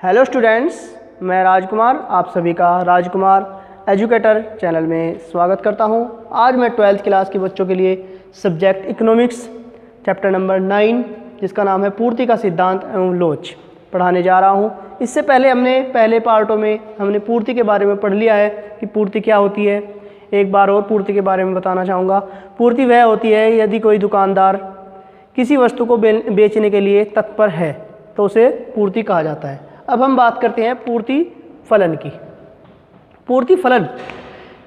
Hello students, मैं राजकुमार आप सभी का राजकुमार एजुकेटर चैनल में स्वागत करता हूं। आज मैं 12th क्लास के बच्चों के लिए सब्जेक्ट इकोनॉमिक्स चैप्टर नंबर 9 जिसका नाम है पूर्ति का सिद्धांत एवं लोच पढ़ाने जा रहा हूं। इससे पहले हमने पहले पार्टों में हमने पूर्ति के बारे में पढ़ लिया है कि पूर्ति क्या होती है। एक बार और पूर्ति के बारे में बताना चाहूँगा। पूर्ति वह होती है यदि कोई दुकानदार किसी वस्तु को बेचने के लिए तत्पर है तो उसे पूर्ति कहा जाता है। अब हम बात करते हैं पूर्ति फलन की। पूर्ति फलन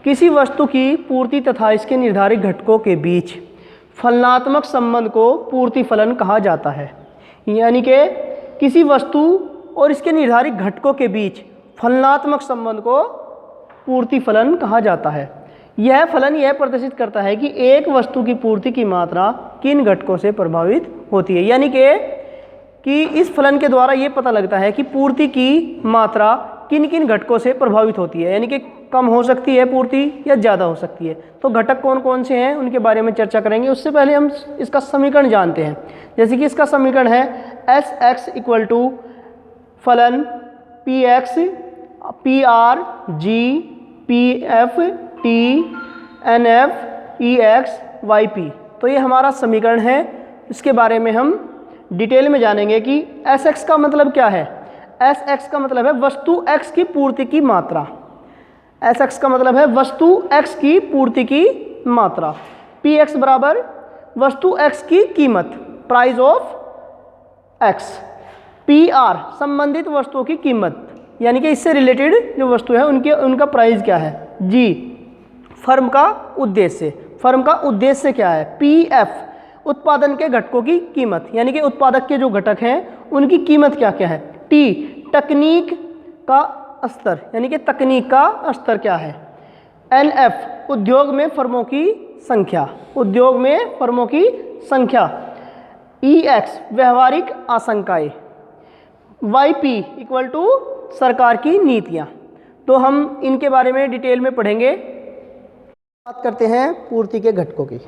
किसी वस्तु की पूर्ति तथा इसके निर्धारित घटकों के बीच फलनात्मक संबंध को पूर्ति फलन कहा जाता है। यानी कि किसी वस्तु और इसके निर्धारित घटकों के बीच फलनात्मक संबंध को पूर्ति फलन कहा जाता है। यह फलन यह प्रदर्शित करता है कि एक वस्तु की पूर्ति की मात्रा किन घटकों से प्रभावित होती है। यानी कि इस फलन के द्वारा ये पता लगता है कि पूर्ति की मात्रा किन किन घटकों से प्रभावित होती है। यानी कि कम हो सकती है पूर्ति या ज़्यादा हो सकती है। तो घटक कौन कौन से हैं उनके बारे में चर्चा करेंगे। उससे पहले हम इसका समीकरण जानते हैं। जैसे कि इसका समीकरण है एस एक्स इक्वल टू फलन P X P R G P F T N F E X Y P. तो ये हमारा समीकरण है। इसके बारे में हम डिटेल में जानेंगे कि एस एक्स का मतलब क्या है। एस एक्स का मतलब है वस्तु एक्स की पूर्ति की मात्रा। एस एक्स का मतलब है वस्तु एक्स की पूर्ति की मात्रा। पी एक्स बराबर वस्तु एक्स की कीमत, price of x. P are संबंधित वस्तुओं की कीमत, यानी कि इससे रिलेटेड जो वस्तु है उनका प्राइस क्या है। जी फर्म का उद्देश्य, फर्म का उद्देश्य क्या है। पी एफ उत्पादन के घटकों की कीमत, यानी कि उत्पादक के जो घटक हैं उनकी कीमत क्या क्या है। टी तकनीक का स्तर, यानी कि तकनीक का स्तर क्या है। एन एफ उद्योग में फर्मों की संख्या, उद्योग में फर्मों की संख्या। ई एक्स व्यवहारिक आशंकाएं। वाई पी इक्वल टू सरकार की नीतियाँ। तो हम इनके बारे में डिटेल में पढ़ेंगे। बात करते हैं पूर्ति के घटकों की।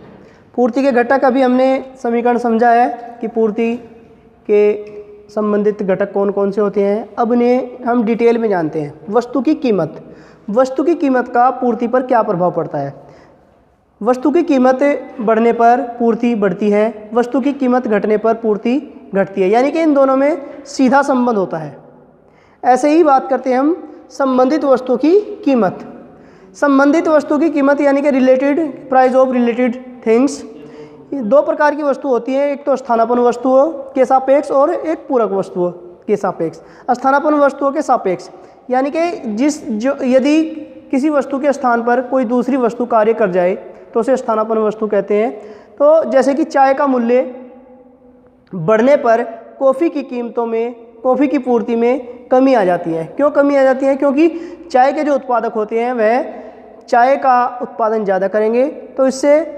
पूर्ति के घटक अभी हमने समीकरण समझा है कि पूर्ति के संबंधित घटक कौन कौन से होते हैं। अब इन्हें हम डिटेल में जानते हैं। वस्तु की कीमत, वस्तु की कीमत का पूर्ति पर क्या प्रभाव पड़ता है। वस्तु की कीमत बढ़ने पर पूर्ति बढ़ती है, वस्तु की कीमत घटने पर पूर्ति घटती है। यानी कि इन दोनों में सीधा संबंध होता है। ऐसे ही बात करते हैं हम संबंधित वस्तु की कीमत। संबंधित वस्तु की कीमत यानी कि related price of related things. दो प्रकार की वस्तु होती है, एक तो स्थानापन्न वस्तुओं के सापेक्ष और एक पूरक वस्तुओं के सापेक्ष। स्थानापन्न वस्तुओं के सापेक्ष यानी कि यदि किसी वस्तु के स्थान पर कोई दूसरी वस्तु कार्य कर जाए तो उसे स्थानापन्न वस्तु कहते हैं। तो जैसे कि चाय का मूल्य बढ़ने पर कॉफ़ी की कीमतों में, कॉफ़ी की पूर्ति में कमी आ जाती है। क्यों कमी आ जाती है? क्योंकि चाय के जो उत्पादक होते हैं वह चाय का उत्पादन ज़्यादा करेंगे, तो इससे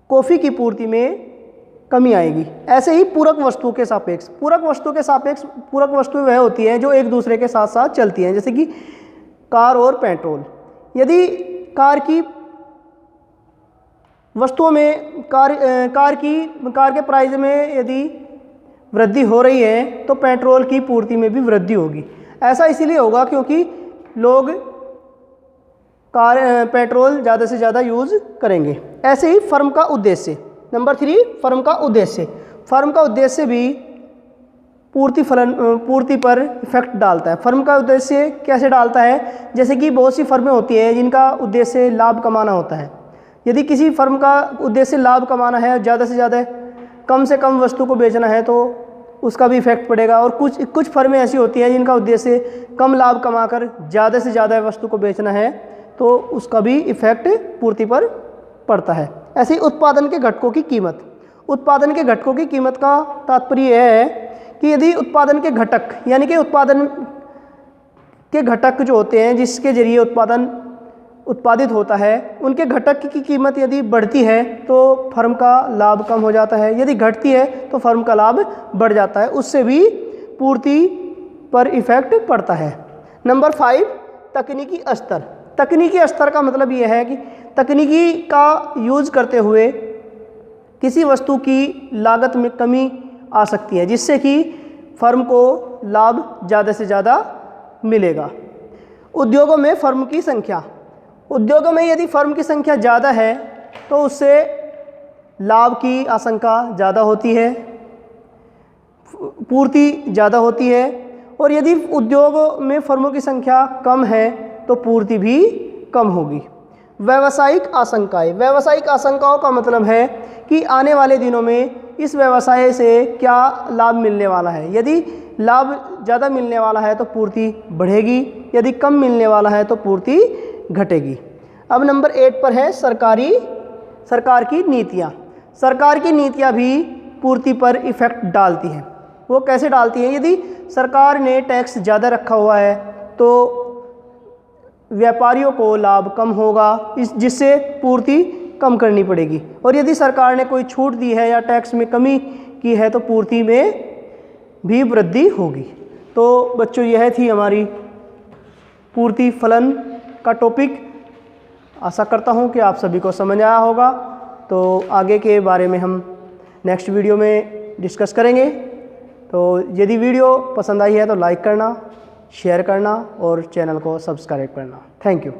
कॉफ़ी की पूर्ति में कमी आएगी। ऐसे ही पूरक वस्तुओं के सापेक्ष, पूरक वस्तुओं के सापेक्ष पूरक वस्तुएं वह होती हैं जो एक दूसरे के साथ साथ चलती हैं। जैसे कि कार और पेट्रोल। यदि कार की वस्तुओं में कार के प्राइस में यदि वृद्धि हो रही है तो पेट्रोल की पूर्ति में भी वृद्धि होगी। ऐसा इसीलिए होगा क्योंकि लोग पेट्रोल ज़्यादा से ज़्यादा यूज़ करेंगे। ऐसे ही फर्म का उद्देश्य। नंबर 3 फर्म का उद्देश्य। फर्म का उद्देश्य भी पूर्ति पर इफेक्ट डालता है। फर्म का उद्देश्य कैसे डालता है? जैसे कि बहुत सी फर्में होती हैं जिनका उद्देश्य लाभ कमाना होता है। यदि किसी फर्म का उद्देश्य लाभ कमाना है, ज़्यादा से ज़्यादा कम से कम वस्तु को बेचना है, तो उसका भी इफेक्ट पड़ेगा। और कुछ फर्में ऐसी होती हैं जिनका उद्देश्य कम लाभ कमाकर ज़्यादा से ज़्यादा वस्तु को बेचना है, तो उसका भी इफेक्ट पूर्ति पर पड़ता है। ऐसे ही उत्पादन के घटकों की कीमत। उत्पादन के घटकों की कीमत का तात्पर्य यह है कि यदि उत्पादन के घटक, यानी कि उत्पादन के घटक जो होते हैं जिसके जरिए उत्पादन उत्पादित होता है, उनके घटक की कीमत यदि बढ़ती है तो फर्म का लाभ कम हो जाता है। यदि घटती है तो फर्म का लाभ बढ़ जाता है। उससे भी पूर्ति पर इफेक्ट पड़ता है। नंबर 5 तकनीकी स्तर। तकनीकी स्तर का मतलब यह है कि तकनीकी का यूज़ करते हुए किसी वस्तु की लागत में कमी आ सकती है, जिससे कि फर्म को लाभ ज़्यादा से ज़्यादा मिलेगा। उद्योगों में फर्म की संख्या, उद्योगों में यदि फर्म की संख्या ज़्यादा है तो उससे लाभ की आशंका ज़्यादा होती है, पूर्ति ज़्यादा होती है। और यदि उद्योग में फर्मों की संख्या कम है तो पूर्ति भी कम होगी। व्यावसायिक आशंकाएं, व्यावसायिक आशंकाओं का मतलब है कि आने वाले दिनों में इस व्यवसाय से क्या लाभ मिलने वाला है। यदि लाभ ज़्यादा मिलने वाला है तो पूर्ति बढ़ेगी, यदि कम मिलने वाला है तो पूर्ति घटेगी। अब नंबर 8 पर है सरकार की नीतियाँ। सरकार की नीतियाँ भी पूर्ति पर इफ़ेक्ट डालती हैं। वो कैसे डालती हैं? यदि सरकार ने टैक्स ज़्यादा रखा हुआ है तो व्यापारियों को लाभ कम होगा, जिससे पूर्ति कम करनी पड़ेगी। और यदि सरकार ने कोई छूट दी है या टैक्स में कमी की है तो पूर्ति में भी वृद्धि होगी। तो बच्चों, यह थी हमारी पूर्ति फलन का टॉपिक। आशा करता हूँ कि आप सभी को समझ आया होगा। तो आगे के बारे में हम नेक्स्ट वीडियो में डिस्कस करेंगे। तो यदि वीडियो पसंद आई है तो लाइक करना, शेयर करना और चैनल को सब्सक्राइब करना। Thank you.